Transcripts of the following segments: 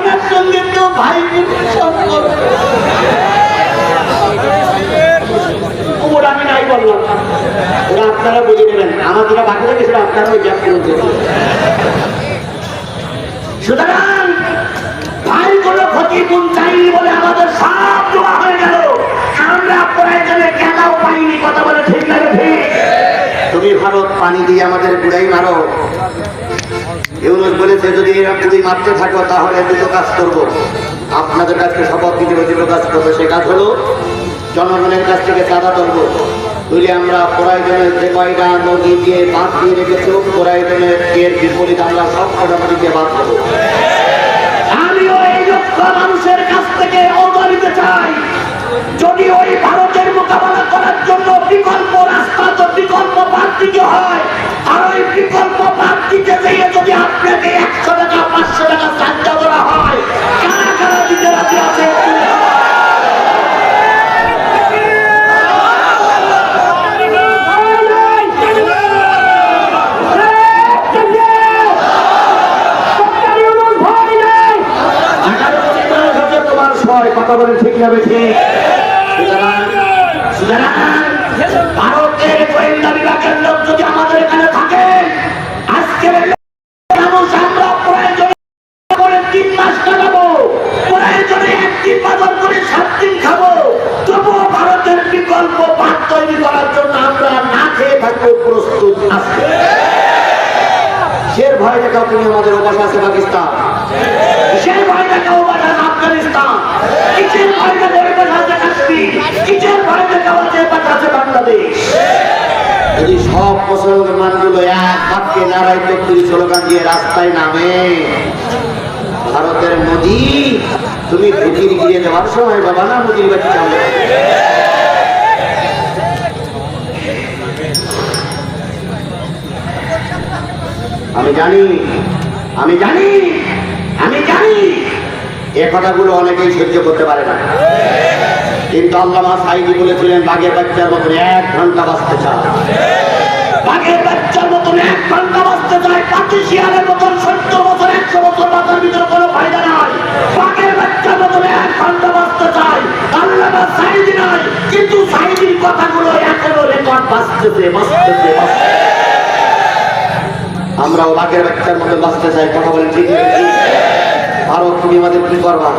ওনার সঙ্গে তো ভাই বোনের সম্পর্ক। ওরা আমি নাই বললাম, ওরা আপনারা বুঝে নেবেন। আমার যেটা বাকি থাকে সেটা আপনারা ওই জ্ঞাপ করে দেবেন। সুতরাং ভাই কোনো ক্ষতিপূরণ চাইনি বলে আমাদের সব জমা হয়ে গেল। আমরা প্রয়োজনে কেনাও পাইনি। কথা বলে ঠিক লাগে? ঠিক। তুমি ভারত পানি দিয়ে আমাদের বুড়াই মারো। ইউনূস বলেছে যদি এরা পুরি মারতে থাকো তাহলে দুটো কাজ করবো। আপনাদের কাছে শপথ দিতে দুটো কাজ করবো। সে কাজ হলো জনগণের কাছ থেকে চাঁদা তুলবো। তুলে আমরা প্রয়োজনে যে কয়টা নদী দিয়ে বাঁধ দিয়ে রেখেছো প্রয়োজনে এর বিপরীত আমরা সব কটা নদীকে বাঁধ দেবো। আমিও এই লক্ষ মানুষের কাছ থেকে অর্ডার নিতে চাই। যদি ওই ভারতের মোকাবেলা করার জন্য বিকল্প রাস্তা তো বিকল্প প্রার্থীকে হয়। আর ওই বিকল্প প্রার্থীকে দিয়ে যদি আপনাকে 100 টাকা 500 টাকা চাঁদা দেওয়া হয়, কারা কারা দিতে রাজি আছে? কথা বলে ঠিক যাবে? ঠিক। ভারতের গোয়েন্দা বিভাগের লোক যদি আমাদের এখানে থাকে, আজকের মানুষ আমরা প্রয়োজনে 3 মাস কাটাবো, প্রয়োজনে 1 দিন বাজার করে 7 দিন খাবো, তবুও ভারতের বিকল্প বাঁধ তৈরি করার জন্য আমরা না খেয়ে থাকবো প্রস্তুত আছি। কিসের ভয় দেখাও তুমি আমাদের ওপাশ আছে পাকিস্তান? কিসের ভয় দেখাও ওপাশ আছে আফগানিস্তান? কিসের ভয় দেখাও ওপাশ আছে কাশ্মীর? কিসের ভয় দেখাও ওপাশ আছে বাংলাদেশ? যদি সব মুসলমানগুলো এক বাক্যে নারায় তকবীর স্লোগান দিয়ে রাস্তায় নামে, ভারতের মোদি তুমি ফকির গিয়ে দেওয়ার সময় বাবা না মোদির বাচ্চা। আমি জানি আমি জানি আমি জানি এ কথাগুলো অনেকেই সহ্য করতে পারে না, কিন্তু আল্লামা সাঈদী বলেছিলেন বাঘের বাচ্চার মতন 1 ঘন্টা বাঁচতে চায়। বাঘের বাচ্চার মতন 1 ঘন্টা বাঁচতে চায়। পাতি শিয়ালের মতন 70 বছর 100 বছর বাঁচার ভিতরে কোনো ফায়দা নাই। বাঘের বাচ্চার মতন 1 ঘন্টা বাঁচতে চায়। আল্লামা সাঈদী নাই, কিন্তু সাঈদীর কথাগুলো এখনো রেকর্ড বাঁচতেছে বাঁচতেছে। আমরাও বাঘের বাচ্চার মতো বাঁচতে চাই। কথা বলেন ঠিক? ভারত তুমি আমাদের কি করবা?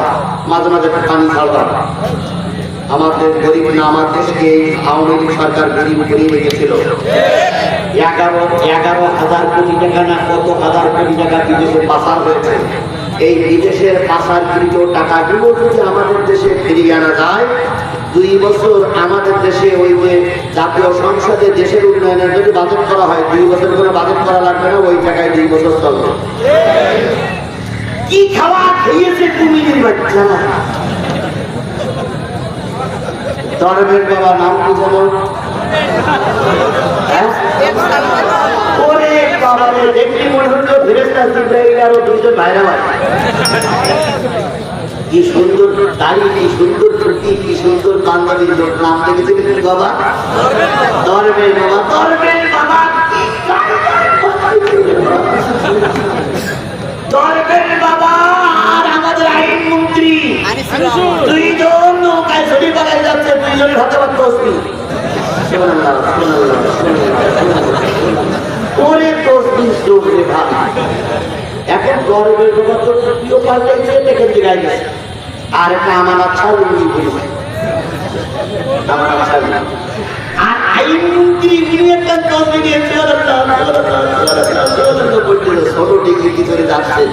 মাঝে মাঝে পানি ছাড়বা। আমাদের গরিব না, আমার দেশকে আওয়ামী লীগ সরকার গরিব করিয়ে রেখেছিল। 11,000 কোটি টাকা না কত হাজার কোটি টাকা বিদেশে পাচার হয়েছে। এই বিদেশের পাচারকৃত টাকাগুলো যদি আমাদের দেশে ফিরিয়ে আনা যায়, 2 বছর আমাদের দেশে ওই যে জাতীয় সংসদে দেশের উন্নয়নের যদি বাজেট করা হয়, 2 বছর কোনো বাজেট করা লাগবে না, ওই টাকায় 2 বছর চলবে। কি খাওয়া খেয়েছে কুমিরের বাচ্চা? ধর্মের বাবা নাম কি জানো? ওরে বাবা রে, দেখি মনে হচ্ছে ফেরেশতা জিবরাইল আর 2জন ভাইরা ভাই। কি সুন্দর দাড়ি, কি সুন্দর টুপি, কি সুন্দর পাঞ্জাবির লোক। নাম দেখেছে কিন্তু বাবা ধর্মের বাবা। ধর্মের বাবা ধর্মের বাবা আর আমাদের আইনমন্ত্রী 2জন নৌকায় ছড়ি পালায় যাচ্ছে। 2জনের হাতে হাত তসবিহ। ওরে তসবিহ ডুবরে ভাই। এখন ধর্মের বাবা তো টুপিও পাল্টাইছে, দেখেন দিঘায় গেছে। আর একটা আমানত ছাড়ুন বলেছে, আমানত ছাড়ুন। আর আইনমন্ত্রী একটা তসবিহ দিয়েছে, ছোট ডিগ্রি কি করে যাচ্ছে।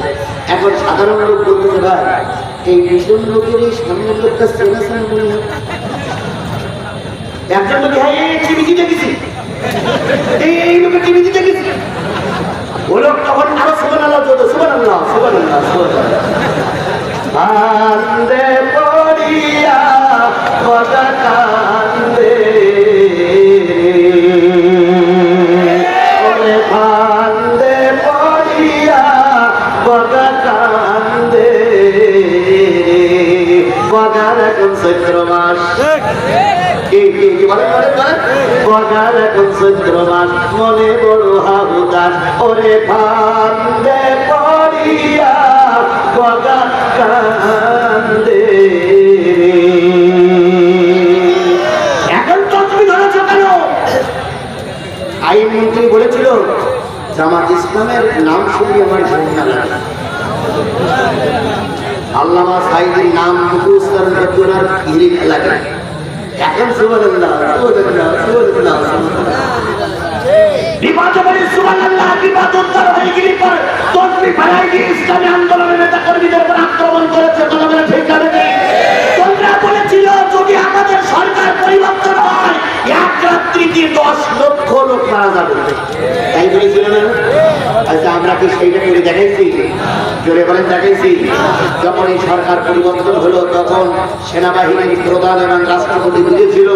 এখন সাধারণ লোক বলতে ভাই এই ভীষণ লোকের এই সামনের লোকটা চেনা চেনা মনে হয়। একজন লোক হ্যাঁ টিভি দিতে গেছি, এই লোকের টিভি দিতে গেছি। ও লোক তখন আরো সুবহানাল্লাহ বলতো, সুবহানাল্লাহ সুবহানাল্লাহ সুবহানাল্লাহ। কান্দে পড়িয়া কথা কান্দে, ওরে কান্দে পড়িয়া কথা কান্দে। বগার এখন চৈত্র মাস, বগার এখন চৈত্র মাস, মনে বড় হাহুদাস। ওরে কান্দে পড়িয়া বগা ইসলামের নাম শুনলে আমার ঘৃণা লাগে। আল্লামা সাঈদীর নাম মুখস্থের ওনার হিরিক লাগে। এখন সুবহানাল্লাহ সুবহানাল্লাহ সুবহানাল্লাহ ইসলামী আন্দোলনের নেতা কর্মীদের উপর আক্রমণ করেছে। কথা বলে ঠিক আছে? তোমরা বলেছিল যদি আমাদের সরকার পরিবর্তন হয় 1 রাত্রিতে 10 লক্ষ লোক মারা যাবে, তাই বলেছিল না? আচ্ছা, আমরা কি সেইটা করে দেখাইছি? জোরে বলেন দেখাইছি? যখন এই সরকার পরিবর্তন হলো তখন সেনাবাহিনীর প্রধান এবং রাষ্ট্রপতি বুঝেছিল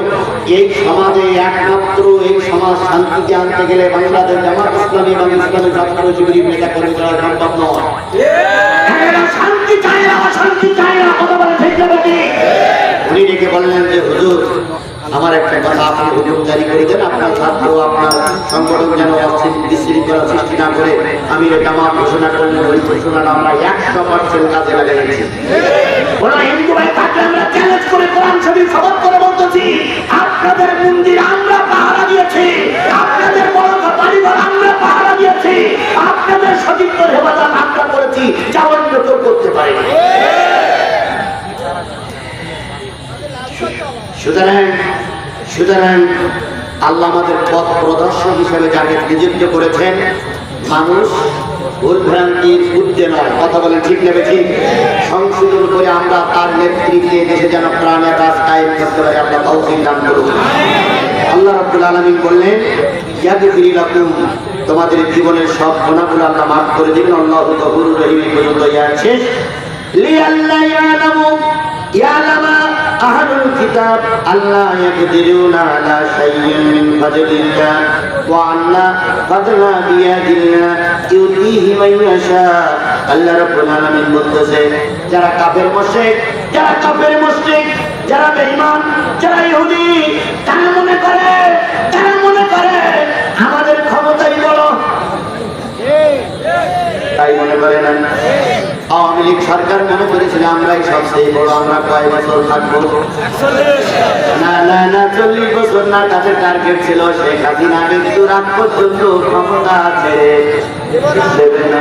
এই সমাজে একমাত্র এই সমাজ শান্তিতে আনতে গেলে বাংলাদেশ জামাত ইসলামী এবং ইসলামী ছাত্র শিবিরের নেতা কর্মী দ্বারা সম্ভব নয়। শান্তি চায় না, অশান্তি চায় না। কথা বলে ঠিক আছে? উনি ডেকে বললেন যে হুজুর, আমার একটা কথা, আপনি হুকুম জারি করে দেন, আপনার ছাত্র আপনার সংগঠন যেন বিশৃঙ্খলা সৃষ্টি না করে আমি জামাত ঘোষণা করলেন। ওই ঘোষণাটা আমরা 100% কাজে লাগাইছি। ওরা হিন্দু ভাই থাকলে আমরা চ্যালেঞ্জ করে কোরআন শরীফ শপথ করে বলতেছি, আপনাদের মন্দির আমরা পাহারা দিয়েছি, আপনাদের বড় বাড়িঘর আমরা পাহারা দিয়েছি, আপনাদের সতীর্থ হেফাজত আমরা করেছি, যা অন্য কেউ করতে পারে। সুতরাং আল্লাহ আমাদের পথ প্রদর্শক হিসেবে যাকে নিযুক্ত করেছেন, মানুষ ভুল ভ্রান্তির ঊর্ধ্বে নয়। কথা বলেন ঠিক নেবে ঠিক? সংশোধন করে আমরা তার নেতৃত্বে দেশে যেন প্রাণের কাজ কায়েম করতে পারি, আমরা তৌফিক দান করুন। আল্লাহ রাব্বুল আলামিন বললেন, ইয়াগফির লাকুম, তোমাদের জীবনের সব গুনাহগুলো আল্লাহ মাফ করে দিবেন। আল্লাহু গফুরুর রহিম পর্যন্ত শেষ। লিআল্লা ইয়ালামা আহলুল কিতাব আল্লাহ ইয়াকদিরুনা আলা শাইইন মিন ফাদলিল্লাহ ওয়া আন্না ফাদলা বিয়াদিল্লাহ ইউতিহি মান ইয়াশা। আল্লাহ রাব্বুল আলামিন বলতেছেন, যারা কাফের মুশরিক, যারা বেঈমান, যারা ইহুদি, তারা মনে করে আমাদের ক্ষমতাই বড়। তাই মনে করে না? আওয়ামী লীগ সরকার মনে করেছিল আমরাই সবচেয়ে বড়, আমরা কয় বছর থাকবো? না 40 বছর না। তাদের টার্গেট ছিল শেখ হাসিনা মৃত্যুর আগ পর্যন্ত ক্ষমতা ছেড়ে দেবে না।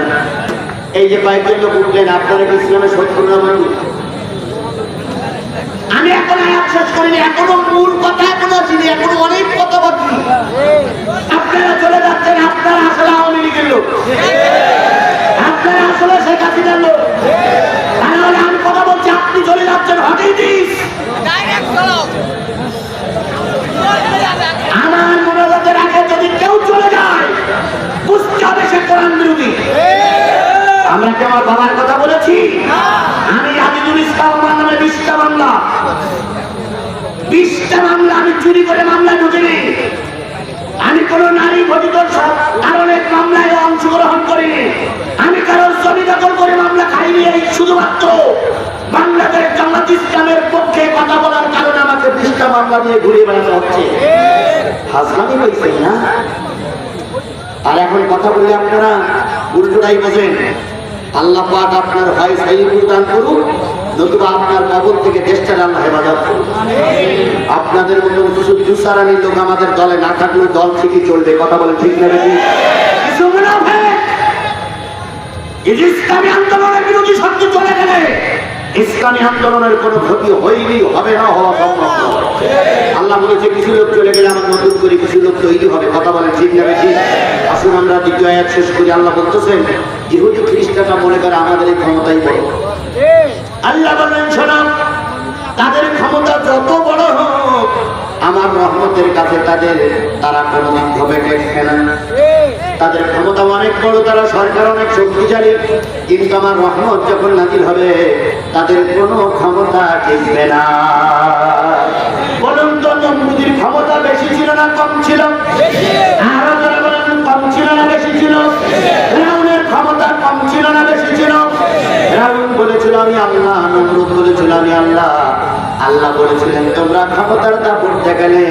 এই যে কয়েকজন লোক উঠলেন, আপনারা কি ইসলামের শত্রু না বন্ধু? আমি এখন আয়াত শেষ করিনি, এখনো মূল কথা এখনো আছিনি, এখনো অনেক কথা বাকি। আপনারা চলে যাচ্ছেন, আপনারা আসলে আওয়ামী লীগের লোক, আপনারা আসলে শেখ হাসিনার লোক। তাহলে আমি কথা বলছি, আপনি চলে যাচ্ছেন হঠাৎ। আমার মনোজাতের আগে যদি কেউ চলে যায়, বুঝতে হবে সে কোরআন বিরোধী। আমরা কি আমার বাবার কথা বলেছি? আমি আজিজুল ইসলাম, আমার নামে 20টা মামলা আমি চুরি করে মামলায় ঢুকিনি। আমি কোন নারী ঘটিত কারণের মামলায় অংশগ্রহণ করিনি। আমি কারোর জমি দখল করে মামলা খাইনি। এই শুধুমাত্র বাংলাদেশ জামাত ইসলামের পক্ষে কথা বলার কারণে আমাকে 20টা মামলা নিয়ে ঘুরে বেড়াতে হচ্ছে। হাসলামি হয়েছে না? আর এখন কথা বলে আপনারা উল্টোটাই বোঝেন। আল্লাহ পাক আপনার ভাই সাইয়্যিদ দান করুন, নতুবা আপনার কবর থেকে দেশটা আল্লাহ হেফাজত করুন। আপনাদের মতো কিছু দুসারানির লোক আমাদের দলে না থাকলে দল ঠিকই চলবে। কথা বলে ঠিক নেবে? কিছু মুনাফিক ইসলামী আন্দোলনের বিরোধী শক্তি চলে গেলে ইসলামী আন্দোলনের কোনো ক্ষতি হয়নি, হবে না, হওয়া সম্ভব নয়। আল্লাহ বলেছে কিছু লোক চলে গেলে আমার নতুন করে কিছু লোক তৈরি হবে। কথা বলে ঠিক নেবে ঠিক? আসুন আমরা দ্বিতীয় আয়াত শেষ করি। আল্লাহ বলতেছেন, ইহুদি খ্রিস্টানরা মনে করে আমাদের এই ক্ষমতাই বড়। আল্লাহ বলেন, শোনো, তাদের ক্ষমতা যত বড় হোক, আমার রহমতের কাছে তারা কোনোদিন হবে টেকবে না। তাদের ক্ষমতা অনেক বড়, তারা সরকার অনেক শক্তিশালী, কিন্তু আমার রহমত যখন নাজিল হবে তাদের কোনো ক্ষমতা টিকবে না। বলুন তো, নমরুদের ক্ষমতা বেশি ছিল না কম ছিল? আরো যারা বলেন, কম ছিল না বেশি ছিল? ফিরআউনের ক্ষমতা কম ছিল না বেশি ছিল? ফিরআউন বলেছিল আমি আল্লাহ, নমরুদ বলেছিল আমি আল্লাহ। আল্লাহ বলেছিলেন তোমরা ক্ষমতার দাপট দেখালে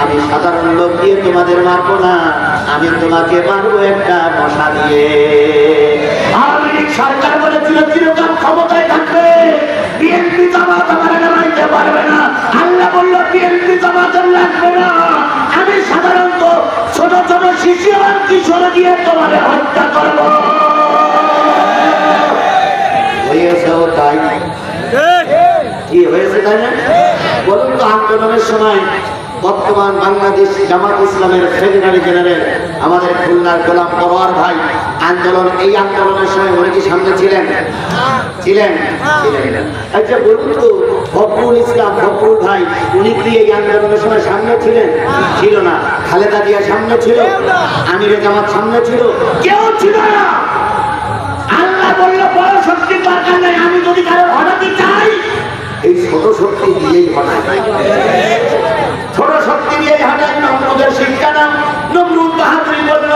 আমি সাধারণ লোক দিয়ে তোমাদের মারবো না, আমি তোমাকে মারবো একটা মশা দিয়ে। আওয়ামী লীগ সরকার বলেছিল চিরকাল ক্ষমতায় থাকবে, বিএনপি জামাত আমার নামাইতে পারবে না। আল্লাহ বলল বিএনপি জামাতের লাগবে না, আমি সাধারণত ছোট ছোট শিশু এবং কিশোর দিয়ে তোমাদের হত্যা করব। হয়েছেও তাই। কি হয়েছে তাই না? বলুন তো, আন্দোলনের সময় বর্তমান বাংলাদেশ জামাত ইসলামের সেক্রেটারি জেনারেল আমাদের খুলনার গোলাম পরোয়ার ভাই এই আন্দোলনের সময় উনি কি সামনে ছিলেন? ছিলেন। আচ্ছা বলুন তো, ফখরুল ইসলাম ফখরুল ভাই উনি কি এই আন্দোলনের সময় সামনে ছিলেন? ছিল না। খালেদা জিয়া সামনে ছিল? আমিরে জামাত সামনে ছিল? কেউ ছিল না। আল্লাহ বলল বড় শক্তি দরকার নাই, আমি যদি কারো হঠাৎ চাই এই ছোট শক্তি দিয়েই হঠাৎ, ছোট শক্তি দিয়ে হঠাৎ নমরুদের শিক্ষা নাম। নমরুদ বাহাদুরি বলল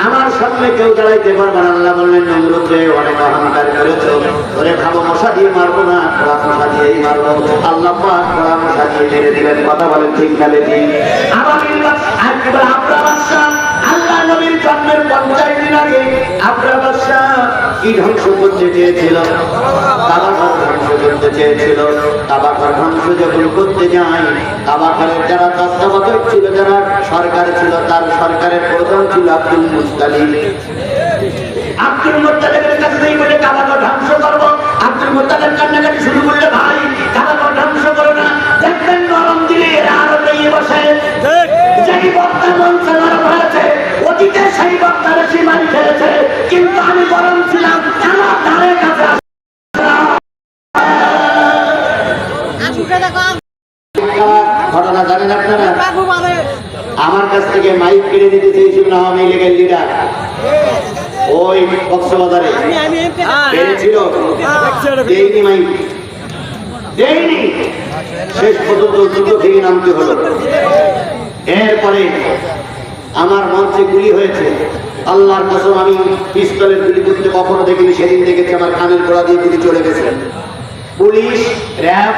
আমার সামনে কেউ দাঁড়াইতে পারবে না। আল্লাহ বললেন নমরুদ রে, অনেক অহংকার করেছো, ওরে ভালো মশা দিয়ে মারবো না, খোলা মশা দিয়েই মারবো। আল্লাহ পাক খোলা মশা দিয়ে মেরে দিলেন। কথা বলেন ঠিক না বেশি? আল্লাহ নবীর জন্মের 50 দিন আগে আবরা বাদশাহ কি ধ্বংস করতে চেয়েছিল? কাবাঘর ধ্বংস করতে চেয়েছিল। কাবাঘর ধ্বংস যখন করতে যায়, কাবাঘরের যারা তত্ত্বাবধায়ক ছিল, যারা সরকার ছিল, তার সরকারের প্রধান ছিল আব্দুল মুত্তালিব। আব্দুল মুত্তালিবের কাছে নেই বলে কাবাঘর ধ্বংস করবো। আব্দুল মুত্তালিব কান্নাকাটি শুরু করলে, ভাই কাবাঘর ধ্বংস করো না। দেখবেন নরম দিলে এরা আরো পেয়ে বসে। যেই বক্তা মঞ্চে নরম হয়েছে, অতীতে সেই বক্তা বেশি মারি খেয়েছে, কিন্তু আমি গরম ছিলাম, আমার ধারে কাছে ঘটনা জানেন আপনারা? আমার কাছ থেকে মাইক কিনে নিতে চেয়েছিল আওয়ামী লীগের লিডার, ওই কক্সবাজারে পেরেছিল, দেয়নি মাইক, দেয়নি। শেষ পর্যন্ত যুদ্ধ থেকে নামতে হলো। এরপরে আমার মঞ্চে গুলি হয়েছে। আল্লাহর কসম, আমি পিস্তলের গুলি করতে কখনো দেখিনি। সেদিন দেখেছি আমার কানের গোড়া দিয়ে গুলি চলে গেছে। পুলিশ, র্যাব,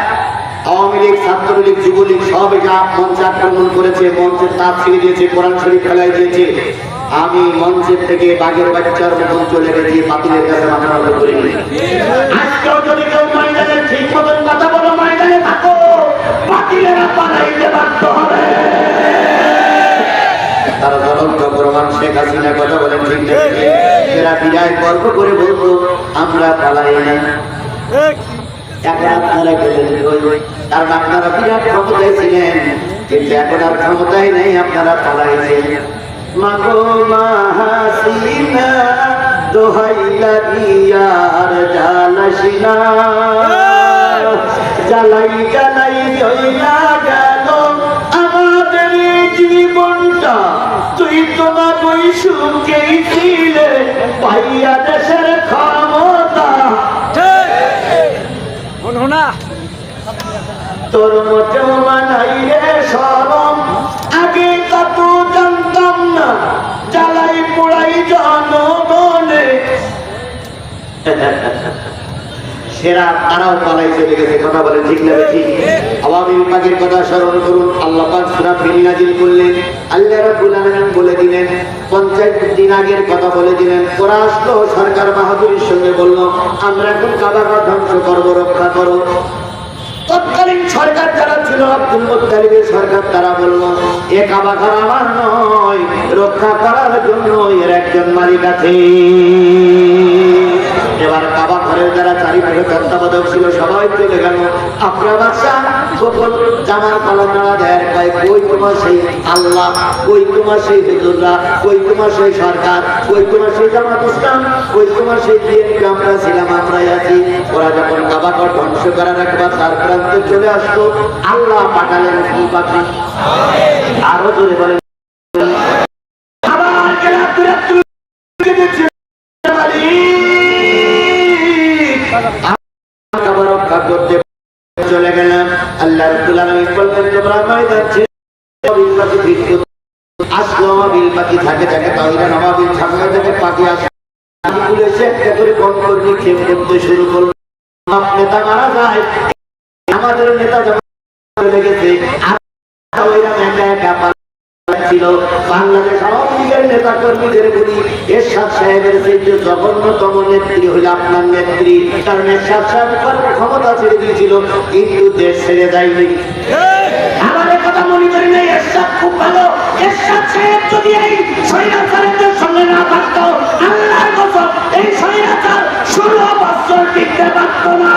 আওয়ামী লীগ, ছাত্রলীগ, যুবলীগ সব যা মঞ্চে আক্রমণ করেছে, মঞ্চের তাপ ছিঁড়ে দিয়েছে, কোরআন শরীফ ফেলাই দিয়েছে। আমি মঞ্চের থেকে বাঘের বাচ্চার মতন চলে গেছি, বাতিলের কাছে মাথা নত করিনি। আজকেও যদি কেউ ময়দানে ঠিক মতন কথা বলো, ময়দানে থাকো, বাতিলেরা পালাইতে বাধ্য হবে। তারা জ্বলন্ত প্রমাণ শেখ হাসিনা। কথা বলেন ঠিক না? এরা বিদায় গর্ব করে বলতো আমরা পালাই না। এখন আপনারা গেলেন, কারণ আপনারা বিরাট ক্ষমতায় ছিলেন, কিন্তু এখন আর ক্ষমতায় নেই, আপনারা পালাইছেন। মাগো মা হাসিনা দোহাই লাগিয়ার জ্বালাসিনা, জ্বালাই জ্বালাই জয়লা গেল আমাদের জীবনটা। তুই তোমার ওই সুখেই ছিলে পাইয়া দেশের ক্ষমতা। তোর মোটেও মানাই রে শরম, আগে কত জানতাম না, জ্বালাই পোড়াই জনগণে। সেরা তারাও পালাই চলে গেছে। কথা বলেন ঠিক না বেশি? আওয়ামী পাকের কথা স্মরণ করুন। আল্লাহ পাক সূরা ফিল নাজিল করলেন। আল্লাহ রাব্বুল আলামিন বলে দিলেন, 50 দিন আগের কথা বলে দিলেন। ওরা আসলো, সরকার বাহাদুরির সঙ্গে বলল আমরা এখন কাবাঘর ধ্বংস করবো, রক্ষা করো। তৎকালীন সরকার যারা ছিল, আব্দুল মুত্তালিবের সরকার, তারা বলল এ কাবাঘর আমার নয়, রক্ষা করার জন্য এর একজন মালিক আছে। এবার কাবাঘরের যারা চারিপাশে তত্ত্বাবধায়ক ছিল সবাই চলে গেল। আপনার বাচ্চা যখন জামার কলম নাড়া দেয়, কই তোমার সেই আল্লাহ, কই তোমার সেই হুজুররা, কই তোমার সেই সরকার, কই তোমার সেই জামাত ইসলাম, কই তোমার সেই বিএনপি? আমরা ছিলাম, আমরাই আছি। ওরা যখন কাবাঘর ধ্বংস করার একবার তার প্রান্তে চলে আসতো, আল্লাহ পাঠালেন ফুল পাখি। আরো জোরে বলেন, রক্ষা করতে চলে গেলাম। আল্লাহ রাব্বুল আলামিন বললেন তোমরা ময়দান ছেড়ে আসলো। বিল পাখি থাকে থাকে, তাহলে নবাবিল সামনে থেকে পাখি আসে, পুলিশে একটা করে কম করে নিক্ষেপ করতে শুরু করলো। নেতা মারা যায়, আমাদের নেতা যখন চলে গেছে, ছিল বাংলাদেশ আওয়ামী লীগের নেতা কর্মীদের বলি, এরশাদ সাহেবের চাইতে জঘন্যতম নেত্রী হইল আপনার নেত্রী। কারণ এরশাদ সাহেব ক্ষমতা ছেড়ে দিয়েছিল, কিন্তু দেশ ছেড়ে যায়নি। আমার কথা মনে করি না, এরশাদ খুব ভালো। এরশাদ সাহেব যদি এই স্বৈরাচারীদের সঙ্গে না থাকতো, আল্লাহর কসম এই স্বৈরাচার 16 বছর টিকতে পারত না।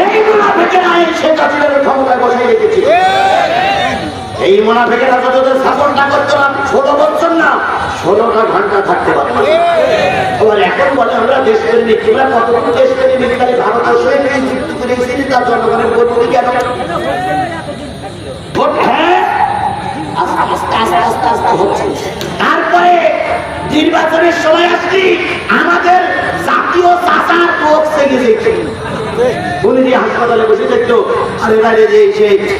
এই মুনাফিকেরা শেখ হাসিনার ক্ষমতায় বসাই রেখেছে। এই মুনাফিকেরা যতদের শাসনটা করতো না 16 বছর না 16টা ঘন্টা থাকতে পারতো। আবার এখন বলে আমরা দেশপ্রেমিক, তোমরা কতটুকু দেশপ্রেমিক? তাহলে ভারতবর্ষে যুক্ত করে এসেছি তার জনগণের ভোট কেন? ভোট হ্যাঁ আস্তে আস্তে আস্তে আস্তে আস্তে হচ্ছে। তারপরে নির্বাচনের সময় আসছি আমাদের জাতীয় চাচার রোগ সেগে গেছে। উনি যে হাসপাতালে বসে দেখতো আর এরা যে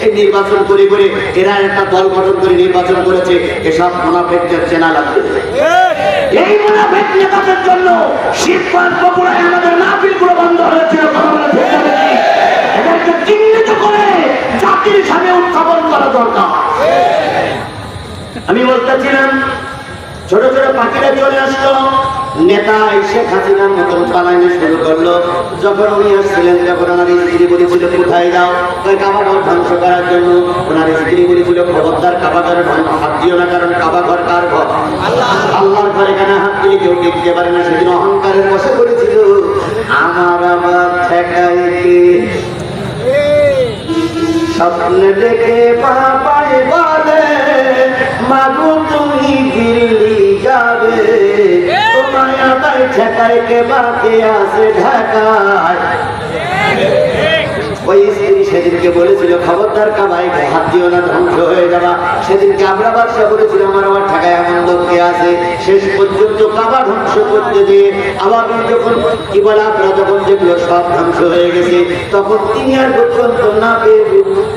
এই নির্বাচন করে করে এরা একটা দল গঠন করে নির্বাচন করেছে, এসব মুনাফিকদের চেনা লাগবে। এই মুনাফিক নেতাদের জন্য শিবগঞ্জ বগুড়ায় আমাদের মাহফিলগুলো বন্ধ হয়েছিল। এদেরকে চিহ্নিত করে জাতির সামনে উত্থাপন করা দরকার। আমি বলতেছিলাম ছোট ছোট পাখিরা চলে আসলো, নেতা শেখ হাসিনার মতন পালাইতে শুরু করলো। যখন উনি আসছিলেন তখন ওনার স্ত্রী বলেছিল কোথায় যাও? কাবাঘর ধ্বংস করার জন্য। ওনার স্ত্রী বলেছিল খবরদার কাবাঘরে হাত দিও না, কারণ কাবাঘর কার ঘর? আল্লাহর ঘরে কেন হাত দিয়ে কেউ টিকতে পারে না। সেদিন অহংকারের বসে পড়েছিল। আমার আবার ঠেকাইকে স্বপ্নে দেখে বাবাই বলে মাগো তুমি দিল্লি যাবে, তোমায় আবার ঠেকাই কে বাকি আছে ঢাকায়। ওই স্ত্রী সেদিনকে বলেছিল খবরদার কাবায় হাত দিও না, ধ্বংস হয়ে যাবা। সেদিনকে আমরা বাদশা বলেছিল আমার আমার ঠেকায় এমন লোককে আছে। শেষ পর্যন্ত কাবা ধ্বংস করতে দিয়ে আবার যখন কি বলে আপনারা যখন যেগুলো সব ধ্বংস হয়ে গেছে তখন তিনি আর পর্যন্ত না পেয়ে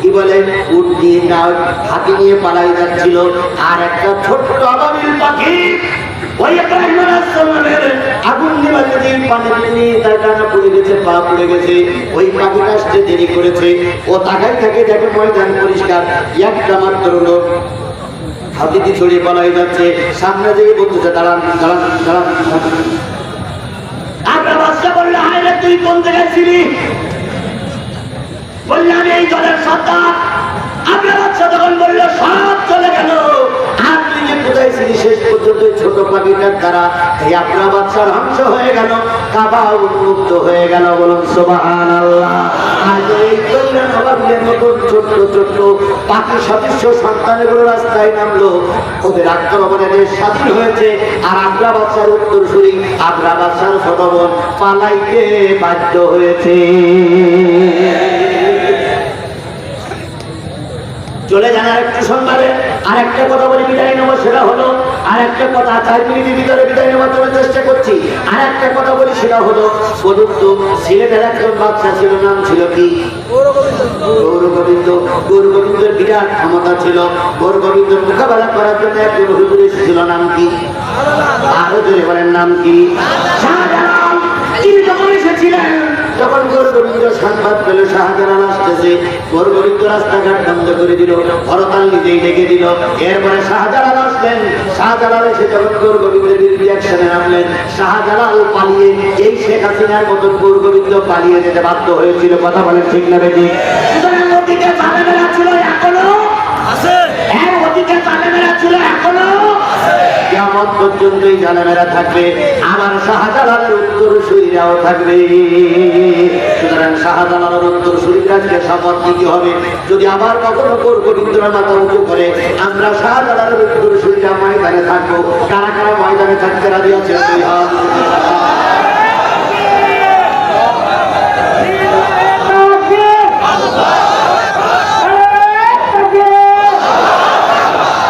কি বলে উট দিয়ে না হাতি নিয়ে পালাই যাচ্ছিল। আর একটা ছোট্ট আবাবিল পাখি ওই আগুন নিবাতে দিয়ে পানি নিয়ে তার ডানা পড়ে গেছে, পা পড়ে গেছে। ওই পাখিটা আসতে দেরি করেছে। ও তাকাই থাকে দেখে ময়দান পরিষ্কার, একটা মাত্র লোক হাতিটি ছড়িয়ে পালাই যাচ্ছে। সামনে থেকে বলতেছে দাঁড়ান দাঁড়ান দাঁড়ান। আপনার বাচ্চা বললো হায় রে তুই কোন জায়গায় ছিলি? বললে আমি এই দলের সর্দার। আপনার বাচ্চা তখন বললো সব চলে গেল। আর তুই যে কোথায় ছিলি? শেষ পর্যন্ত ছোট পাখিটার দ্বারা এই আপনার বাচ্চার ধ্বংস হয়ে গেল, কাবা উন্মুক্ত হয়ে গেল। বলুন সুবহানাল্লাহ। আজ এই কল্যাণ অবাকের মতন ছোট্ট ছোট্ট পাখি সদস্য সন্তানগুলো রাস্তায় নামলো। ওদের আক্রমণে স্বাধীন হয়েছে। আর আপনার বাচ্চার উত্তরসূরি আপনার বাচ্চার ছোট বোন পালাইতে বাধ্য হয়েছে। চলে যান আর একটু সংবাদে আর একটা কথা বলে বিদায় নেবো। সেটা হলো আর একটা কথা 4 মিনিটের ভিতরে বিদায় নেওয়ার জন্য চেষ্টা করছি। আর একটা কথা বলি সেটা হলো বলুন তো সিলেটের একজন বাচ্চা ছিল, নাম ছিল কি? গৌরগোবিন্দ। গৌরগোবিন্দের বিরাট ক্ষমতা ছিল। গৌরগোবিন্দের মোকাবেলা করার জন্য একজন হুজুর এসেছিল, নাম কি? আরো জোরে বলেন নাম কি? শাহজালাল। তিনি যখন এসেছিলেন তখন গৌরগোবিন্দ সংবাদ পেল শাহজালাল আসতেছে। গৌরগোবিন্দ রাস্তাঘাট বন্ধ করে দিল, হরতাল নিজেই ডেকে দিল। এরপরে শাহজালাল আসলেন। শাহজালাল এসে যখন গৌরগোবিন্দের বিরুদ্ধে অ্যাকশনে নামলেন, শাহজালাল পালিয়ে এই শেখ হাসিনার মতন গৌরগোবিন্দ পালিয়ে যেতে বাধ্য হয়েছিল। কথা বলেন ঠিক না বেঠিক? অতীতে জালেমেরা ছিল, এখনো আছে। হ্যাঁ, অতীতে জালেমেরা ছিল, এখনো কিয়ামত পর্যন্ত এই জালেমেরা থাকবে। আমার শাহজালালের উত্তরসূরিরাও থাকবে। সুতরাং শাহজালালের উত্তরসূরিরাকে শপথ নিতে হবে, যদি আবার কখনো গৌরগোবিন্দের মাথা উঁচু করে আমরা শাহজালালের উত্তরসূরিরা ময়দানে থাকবো। কারা কারা ময়দানে থাকতে রাজি আছে?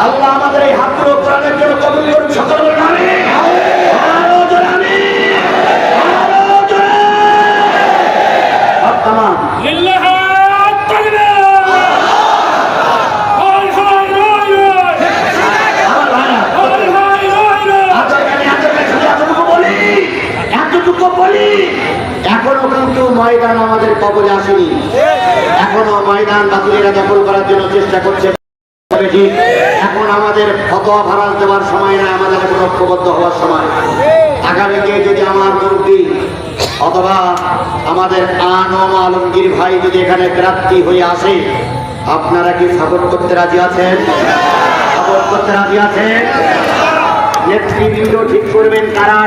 আল্লাহ আমাদের এই হাতগুলো কোরআনের জন্য কবুল করুন। সকল এখনো কিন্তু ময়দান আমাদের কবলে আসেনি। এখনো ময়দান বাতিলেরা দখল করার জন্য চেষ্টা করছে। এখন আমাদের ফতোয়া ভাড়া দেওয়ার সময় না, আমাদের এখন ঐক্যবদ্ধ হওয়ার সময়। আগামীতে যদি আমার মুরব্বী অথবা আমাদের আনম আলমগীর ভাই যদি এখানে প্রার্থী হয়ে আসে, আপনারা কি সাপোর্ট করতে রাজি আছেন? সাপোর্ট করতে করতে রাজি আছেন? নেতৃবৃন্দ ঠিক করবেন কারা